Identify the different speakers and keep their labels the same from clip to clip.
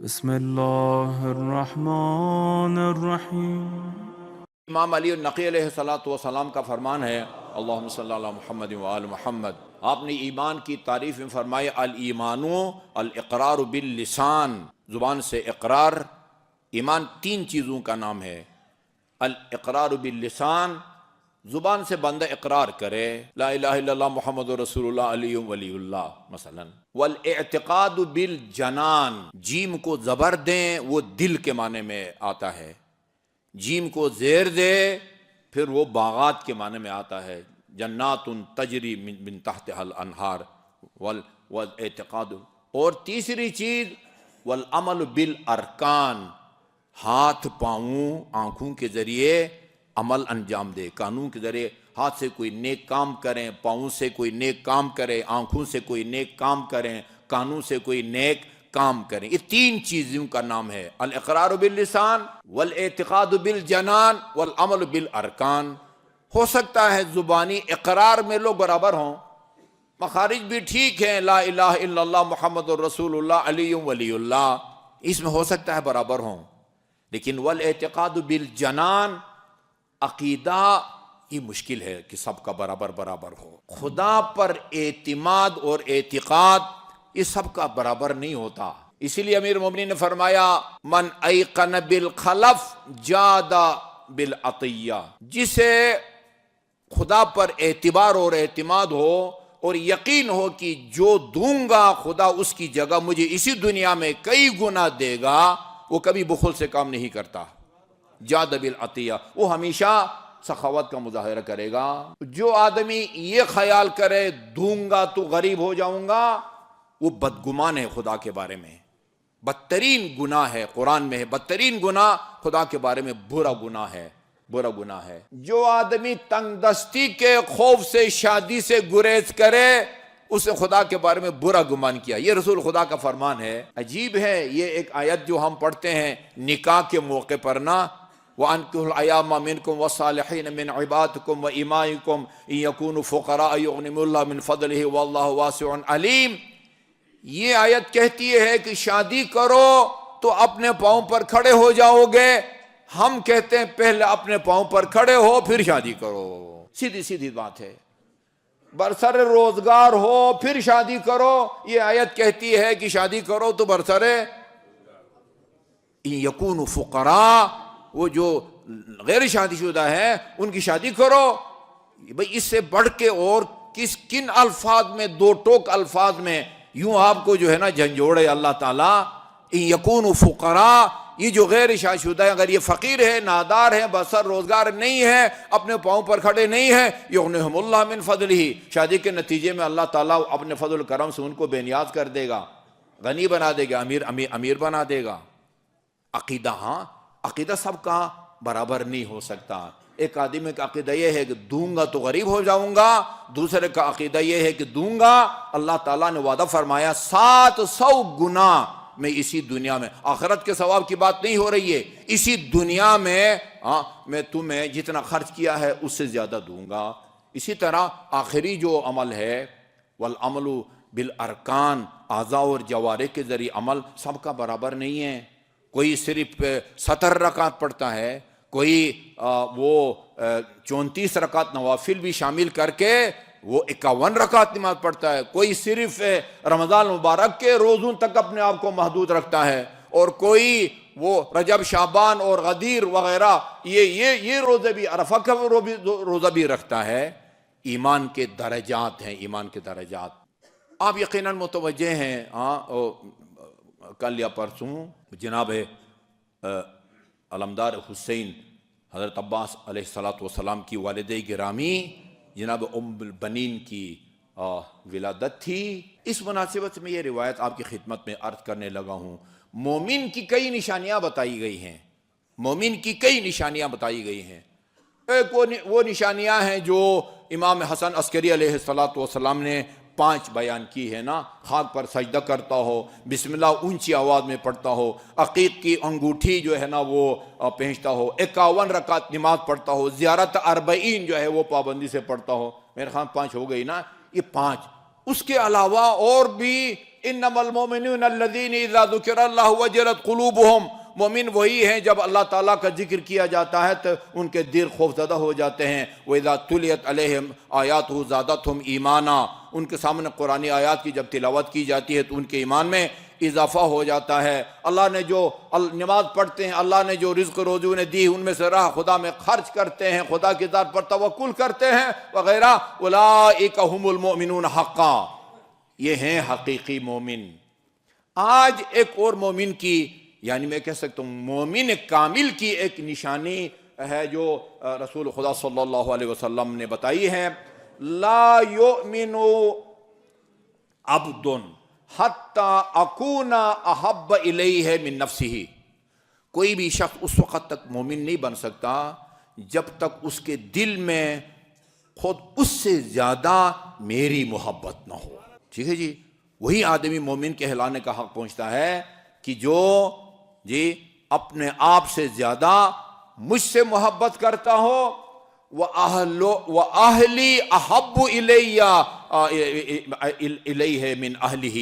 Speaker 1: بسم اللہ الرحمن الرحیم۔
Speaker 2: امام علی النقی علیہ السلام کا فرمان ہے، اللہم صلی اللہ علی محمد وآل محمد۔ آپ نے ایمان کی تعریف میں فرمایا الایمان الاقرار باللسان، زبان سے اقرار۔ ایمان تین چیزوں کا نام ہے۔ الاقرار باللسان، زبان سے بندہ اقرار کرے لا الہ الا اللہ محمد رسول اللہ علی ولی اللہ مثلا۔ والاعتقاد بالجنان، جیم کو زبر دیں وہ دل کے معنی میں آتا ہے، جیم کو زیر دے پھر وہ باغات کے معنی میں آتا ہے، جنات تجری من تحتها الانہار والاعتقاد۔ اور تیسری چیز والعمل بالارکان، ہاتھ پاؤں آنکھوں کے ذریعے عمل انجام دے، کانوں کے ذریعے ہاتھ سے کوئی نیک کام کریں، پاؤں سے کوئی نیک کام کریں، آنکھوں سے کوئی نیک کام کریں، کانوں سے کوئی نیک کام کریں۔ یہ تین چیزوں کا نام ہے، الاقرار باللسان والاعتقاد بالجنان والعمل بالارکان۔ ہو سکتا ہے زبانی اقرار میں لوگ برابر ہوں، مخارج بھی ٹھیک ہیں، لا الہ الا اللہ محمد الرسول اللہ علی ولی اللہ، اس میں ہو سکتا ہے برابر ہوں، لیکن والاعتقاد بالجنان، عقیدہ یہ مشکل ہے کہ سب کا برابر ہو۔ خدا پر اعتماد اور اعتقاد یہ سب کا برابر نہیں ہوتا، اسی لیے امیر المومنین نے فرمایا من ایقن بالخلف جاد بالعطیہ، جسے خدا پر اعتبار اور اعتماد ہو اور یقین ہو کہ جو دوں گا خدا اس کی جگہ مجھے اسی دنیا میں کئی گنا دے گا، وہ کبھی بخل سے کام نہیں کرتا، جاد بالعطیہ، وہ ہمیشہ سخاوت کا مظاہرہ کرے گا۔ جو آدمی یہ خیال کرے دوں گا تو غریب ہو جاؤں گا، وہ بدگمان ہے خدا کے بارے میں، بدترین گناہ ہے، قرآن میں ہے بدترین گناہ خدا کے بارے میں برا گناہ ہے۔ جو آدمی تنگ دستی کے خوف سے شادی سے گریز کرے، اسے خدا کے بارے میں برا گمان کیا، یہ رسول خدا کا فرمان ہے۔ عجیب ہے یہ ایک آیت جو ہم پڑھتے ہیں نکاح کے موقع پر نا، وَأَنكِحُوا الْأَيَامَ مِنكُمْ وَالصَّالِحِينَ مِنْ عِبَادِكُمْ وَإِمَائِكُمْ إِنْ يَكُونُوا فُقَرَاءَ يُغْنِهِمُ اللَّهُ مِنْ فَضْلِهِ وَاللَّهُ وَاسِعٌ عَلِيمٌ۔ یہ آیت کہتی ہے کہ شادی کرو تو اپنے پاؤں پر کھڑے ہو جاؤ گے، ہم کہتے ہیں پہلے اپنے پاؤں پر کھڑے ہو پھر شادی کرو، سیدھی بات ہے۔ برسر روزگار ہو پھر شادی کرو، یہ آیت کہتی ہے کہ شادی کرو تو برسر ان یکونوا فقراء، وہ جو غیر شادی شدہ ہیں ان کی شادی کرو۔ بھئی اس سے بڑھ کے اور کن الفاظ میں، دو ٹوک الفاظ میں یوں آپ کو جو ہے نا جھنجھوڑے اللہ تعالیٰ، ان یکونوا فقراء، یہ جو غیر شادی شدہ ہے اگر یہ فقیر ہے، نادار ہے، بسر روزگار نہیں ہے، اپنے پاؤں پر کھڑے نہیں ہیں، یغنیہم اللہ من فضلہ، شادی کے نتیجے میں اللہ تعالیٰ اپنے فضل و کرم سے ان کو بے نیاز کر دے گا، غنی بنا دے گا، امیر بنا دے گا۔ عقیدہ، ہاں عقیدہ سب کا برابر نہیں ہو سکتا۔ ایک آدمی کا عقیدہ یہ ہے کہ دوں گا تو غریب ہو جاؤں گا، دوسرے کا عقیدہ یہ ہے کہ دوں گا، اللہ تعالیٰ نے وعدہ فرمایا 700 گنا میں اسی دنیا میں، آخرت کے ثواب کی بات نہیں ہو رہی ہے، اسی دنیا میں میں تمہیں جتنا خرچ کیا ہے اس سے زیادہ دوں گا۔ اسی طرح آخری جو عمل ہے والعمل بالارکان، اعضاء اور جوارح کے ذریعے عمل سب کا برابر نہیں ہے، کوئی صرف 70 رکعت پڑھتا ہے، کوئی وہ 34 رکعت نوافل بھی شامل کر کے وہ 51 رکعت نماز پڑھتا ہے، کوئی صرف رمضان مبارک کے روزوں تک اپنے آپ کو محدود رکھتا ہے، اور کوئی وہ رجب شعبان اور غدیر وغیرہ یہ روزے بھی، عرفہ کا روزہ بھی رکھتا ہے۔ ایمان کے درجات ہیں، ایمان کے درجات آپ یقیناً متوجہ ہیں۔ کل یا پرسوں جناب علمدار حسین حضرت عباس علیہ السلام کی والدہ گرامی جناب ام البنین کی ولادت تھی۔ اس مناسبت میں یہ روایت آپ کی خدمت میں عرض کرنے لگا ہوں۔ مومن کی کئی نشانیاں بتائی گئی ہیں، مومن کی کئی نشانیاں بتائی گئی ہیں۔ ایک وہ نشانیاں ہیں جو امام حسن عسکری علیہ السلام نے 5 بیان کی ہے نا، خاک پر سجدہ کرتا ہو، بسم اللہ اونچی آواز میں پڑھتا ہو، عقیق کی انگوٹھی جو ہے نا وہ پہنچتا ہو، 51 رکعت نماز پڑھتا ہو، زیارت 40 جو ہے وہ پابندی سے پڑھتا ہو، میرے خیال 5 ہو گئی نا، یہ 5۔ اس کے علاوہ اور بھی انما المؤمنون الذین اذا ذکر اللہ وجلت قلوبہم، مومن وہی ہیں جب اللہ تعالیٰ کا ذکر کیا جاتا ہے تو ان کے دل خوف زدہ ہو جاتے ہیں. وَإِذَا تُلِيَتْ عَلَيْهِمْ آيَاتُهُ زَادَتْهُمْ ایمانا، ان کے سامنے قرآن آیات کی جب تلاوت کی جاتی ہے تو ان کے ایمان میں اضافہ ہو جاتا ہے. اللہ نے جو نماز پڑھتے ہیں، اللہ نے جو رزق روزی انہیں دی، ان میں سے راہ خدا میں خرچ کرتے ہیں، خدا کی ذات پر توکل کرتے ہیں وغیرہ، اولئک هم المؤمنون حقا، یہ ہیں حقیقی مومن. آج ایک اور مومن کی، یعنی میں کہہ سکتا ہوں مومن کامل کی ایک نشانی ہے جو رسول خدا صلی اللہ علیہ وسلم نے بتائی ہے. لا یؤمن عبد حتی اکون احب الیہ من نفسہ، کوئی بھی شخص اس وقت تک مومن نہیں بن سکتا جب تک اس کے دل میں خود اس سے زیادہ میری محبت نہ ہو. ٹھیک ہے جی، وہی آدمی مومن کہلانے کا حق پہنچتا ہے کہ جو اپنے آپ سے زیادہ مجھ سے محبت کرتا ہو. وَأَهْلِي أَحَبُّ إِلَيْهِ مِنْ أَهْلِهِ،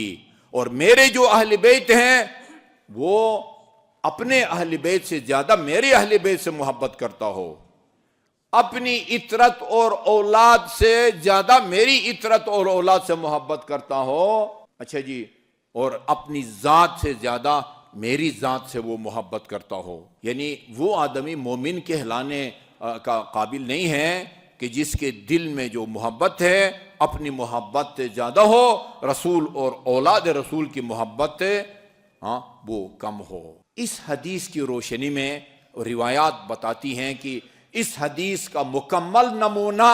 Speaker 2: اور میرے جو اہل بیت ہیں وہ اپنے اہل بیت سے زیادہ میرے اہل بیت سے محبت کرتا ہو، اپنی اطرت اور اولاد سے زیادہ میری اطرت اور اولاد سے محبت کرتا ہو. اچھا جی، اور اپنی ذات سے زیادہ میری ذات سے وہ محبت کرتا ہو. یعنی وہ آدمی مومن کہلانے کا قابل نہیں ہے کہ جس کے دل میں جو محبت ہے اپنی محبت سے زیادہ ہو، رسول اور اولاد رسول کی محبت وہ کم ہو. اس حدیث کی روشنی میں روایات بتاتی ہیں کہ اس حدیث کا مکمل نمونہ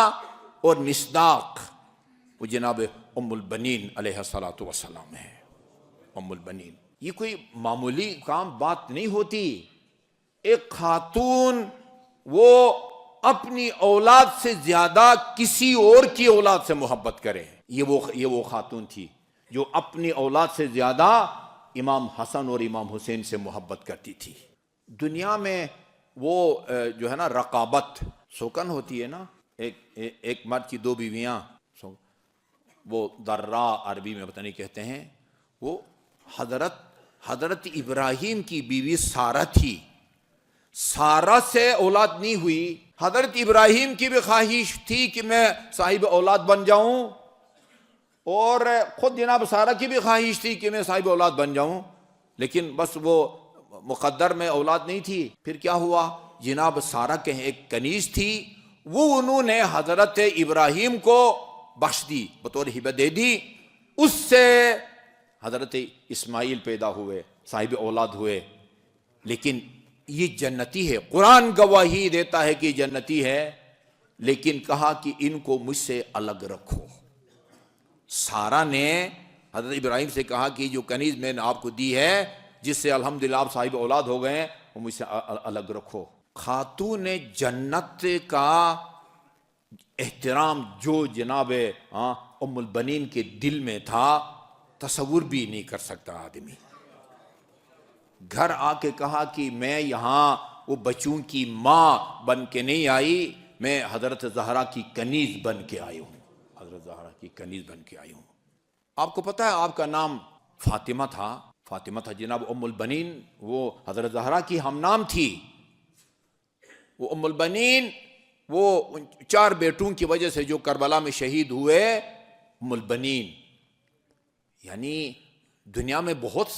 Speaker 2: اور مصداق وہ جناب ام البنین علیہ الصلوۃ والسلام ہے. ام البنین، یہ کوئی معمولی کام بات نہیں ہوتی. ایک خاتون وہ اپنی اولاد سے زیادہ کسی اور کی اولاد سے محبت کرے، یہ وہ خاتون تھی جو اپنی اولاد سے زیادہ امام حسن اور امام حسین سے محبت کرتی تھی. دنیا میں وہ جو ہے نا رقابت سوکن ہوتی ہے نا، ایک مرد کی دو بیویاں، وہ درہ عربی میں پتہ نہیں کہتے ہیں. وہ حضرت ابراہیم کی بیوی سارہ تھی. سارہ سے اولاد نہیں ہوئی. حضرت ابراہیم کی بھی خواہش تھی کہ میں صاحب اولاد بن جاؤں، اور خود جناب سارہ کی بھی خواہش تھی کہ میں صاحب اولاد بن جاؤں، لیکن بس وہ مقدر میں اولاد نہیں تھی. پھر کیا ہوا، جناب سارہ کے ایک کنیز تھی، وہ انہوں نے حضرت ابراہیم کو بخش دی، بطور ہبہ دے دی. اس سے حضرت اسماعیل پیدا ہوئے، صاحب اولاد ہوئے. لیکن یہ جنتی ہے، قرآن گواہی دیتا ہے کہ جنتی ہے، لیکن کہا کہ ان کو مجھ سے الگ رکھو. سارہ نے حضرت ابراہیم سے کہا کہ جو کنیز میں نے آپ کو دی ہے، جس سے الحمدللہ آپ صاحب اولاد ہو گئے، وہ مجھ سے الگ رکھو. خاتون جنت کا احترام جو جناب ام البنین کے دل میں تھا، تصور بھی نہیں کر سکتا آدمی. گھر آ کے کہا کہ میں یہاں وہ بچوں کی ماں بن کے نہیں آئی، میں حضرت زہرا کی کنیز بن کے آئی ہوں. حضرت زہرا کی کنیز بن کے آئی ہوں. آپ کو پتہ ہے آپ کا نام فاطمہ تھا جناب ام البنین وہ حضرت زہرا کی ہم نام تھی. وہ ام البنین وہ 4 بیٹوں کی وجہ سے جو کربلا میں شہید ہوئے، ام البنین. یعنی دنیا میں بہت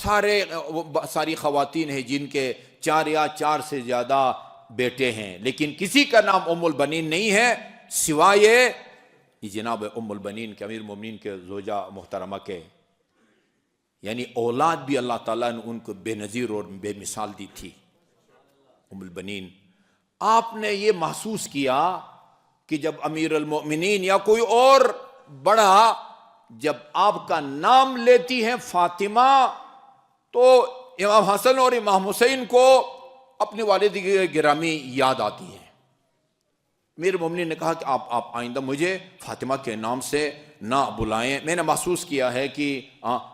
Speaker 2: ساری خواتین ہیں جن کے 4 یا 4 سے زیادہ بیٹے ہیں، لیکن کسی کا نام ام البنین نہیں ہے سوائے یہ جناب ام البنین کے، امیر المومنین کے زوجہ محترمہ کے. یعنی اولاد بھی اللہ تعالیٰ نے ان کو بے نظیر اور بے مثال دی تھی. ام البنین، آپ نے یہ محسوس کیا کہ جب امیر المومنین یا کوئی اور بڑا جب آپ کا نام لیتی ہیں فاطمہ، تو امام حسن اور امام حسین کو اپنے والد گرامی یاد آتی ہیں. امیر المومنین نے کہا کہ آپ آئندہ مجھے فاطمہ کے نام سے نہ بلائیں. میں نے محسوس کیا ہے کہ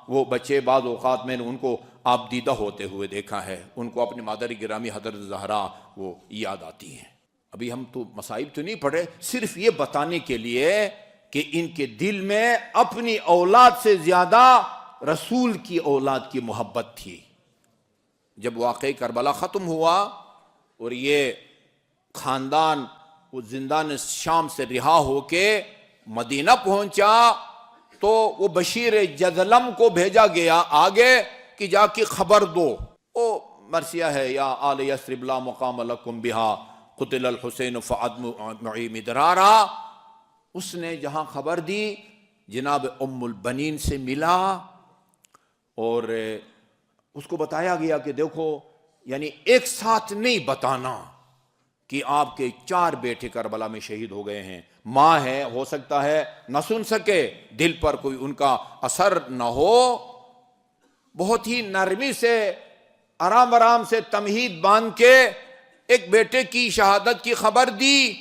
Speaker 2: وہ بچے بعض اوقات میں نے ان کو آپ دیدہ ہوتے ہوئے دیکھا ہے، ان کو اپنی مادر گرامی حضرت زہرا وہ یاد آتی ہیں. ابھی ہم تو مصائب تو نہیں پڑھے، صرف یہ بتانے کے لیے کہ ان کے دل میں اپنی اولاد سے زیادہ رسول کی اولاد کی محبت تھی۔ جب واقعہ کربلا ختم ہوا اور یہ خاندان وہ زندان شام سے رہا ہو کے مدینہ پہنچا تو وہ بشیر جذلم کو بھیجا گیا آگے کہ جا کے خبر دو، او مرثیہ ہے، یا آل یثرب لا مقام لکم بہا قتل الحسین فادمعی مدرارا۔ اس نے جہاں خبر دی جناب ام البنین سے ملا اور اس کو بتایا گیا کہ دیکھو، یعنی ایک ساتھ نہیں بتانا کہ آپ کے 4 بیٹے کربلا میں شہید ہو گئے ہیں۔ ماں ہے، ہو سکتا ہے نہ سن سکے، دل پر کوئی ان کا اثر نہ ہو، بہت ہی نرمی سے آرام آرام سے تمہید باندھ کے ایک بیٹے کی شہادت کی خبر دی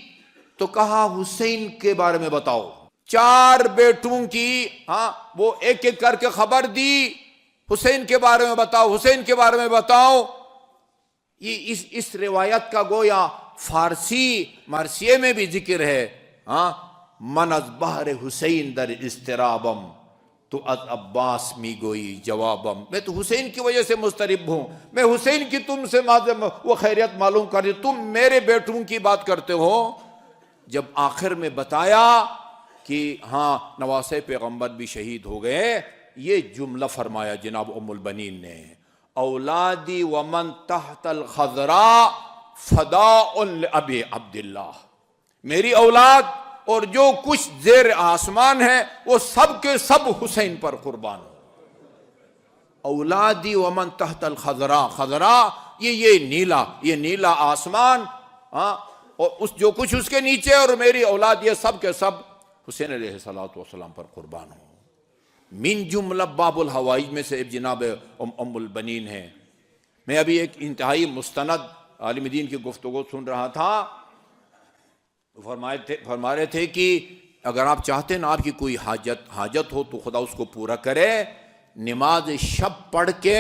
Speaker 2: تو کہا حسین کے بارے میں بتاؤ۔ 4 بیٹوں کی وہ ایک ایک کر کے خبر دی، حسین کے بارے میں بتاؤ، حسین کے بارے میں بتاؤ۔ یہ اس روایت کا گویا فارسی مرثیے میں بھی ذکر ہے، من از بحر حسین در اضطرابم تو از عباس می گوئی جوابم۔ میں تو حسین کی وجہ سے مضطرب ہوں، میں حسین کی تم سے وہ خیریت معلوم کر رہی، تم میرے بیٹوں کی بات کرتے ہو۔ جب آخر میں بتایا کہ ہاں نواسہ پیغمبر بھی شہید ہو گئے، یہ جملہ فرمایا جناب ام البنین نے، اولادی ومن تحت الخضراء فداء لأبی عبداللہ، میری اولاد اور جو کچھ زیر آسمان ہے وہ سب کے سب حسین پر قربان ہو۔ اولادی ومن تحت الخضراء، خضراء یہ نیلا آسمان، اور جو کچھ اس کے نیچے، اور میری اولاد یہ سب کے سب حسین علیہ السلام پر قربان ہو۔ من جملہ باب الحوائج میں سے جناب ام البنین ہے۔ میں ابھی ایک انتہائی مستند عالم دین کی گفتگو سن رہا تھا، فرما رہے تھے کہ اگر آپ چاہتے ہیں نا آپ کی کوئی حاجت ہو تو خدا اس کو پورا کرے، نماز شب پڑھ کے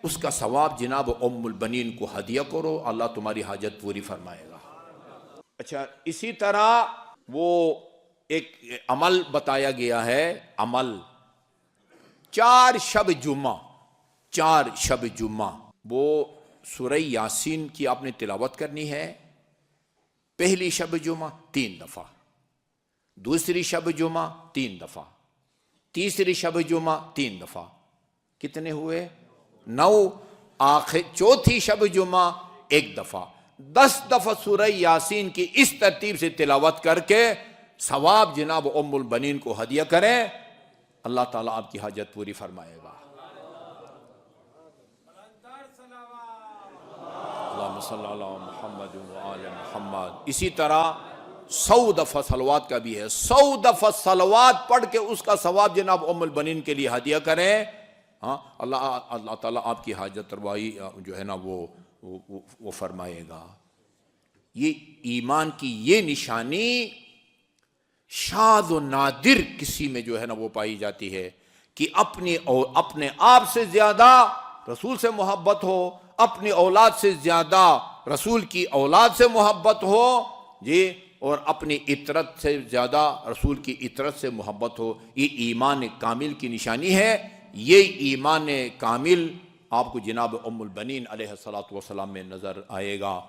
Speaker 2: اس کا ثواب جناب ام البنین کو ہدیہ کرو، اللہ تمہاری حاجت پوری فرمائے گا۔ اچھا، اسی طرح وہ ایک عمل بتایا گیا ہے، عمل 4 شب جمعہ وہ سورہ یاسین کی آپ نے تلاوت کرنی ہے۔ پہلی شب جمعہ 3 دفعہ، دوسری شب جمعہ 3 دفعہ، تیسری شب جمعہ 3 دفعہ، کتنے ہوئے؟ 9۔ آخر چوتھی شب جمعہ 1 دفعہ، 10 دفعہ سورہ یاسین کی اس ترتیب سے تلاوت کر کے ثواب جناب ام البنین کو ہدیہ کریں، اللہ تعالیٰ آپ کی حاجت پوری فرمائے گا۔ اللہم صلی علی محمد و آل محمد۔ اسی طرح 100 دفعہ صلوات کا بھی ہے، 100 دفعہ صلوات پڑھ کے اس کا ثواب جناب ام البنین کے لیے ہدیہ کریں، اللہ تعالیٰ آپ کی حاجت روائی جو ہے نا وہ فرمائے گا۔ یہ ایمان کی یہ نشانی شاذ و نادر کسی میں جو ہے نا وہ پائی جاتی ہے کہ اپنے آپ سے زیادہ رسول سے محبت ہو، اپنی اولاد سے زیادہ رسول کی اولاد سے محبت ہو جی، اور اپنی اطرت سے زیادہ رسول کی اطرت سے محبت ہو۔ یہ ایمان کامل کی نشانی ہے۔ یہ ایمان کامل آپ کو جناب ام البنین علیہ الصلوۃ والسلام میں نظر آئے گا۔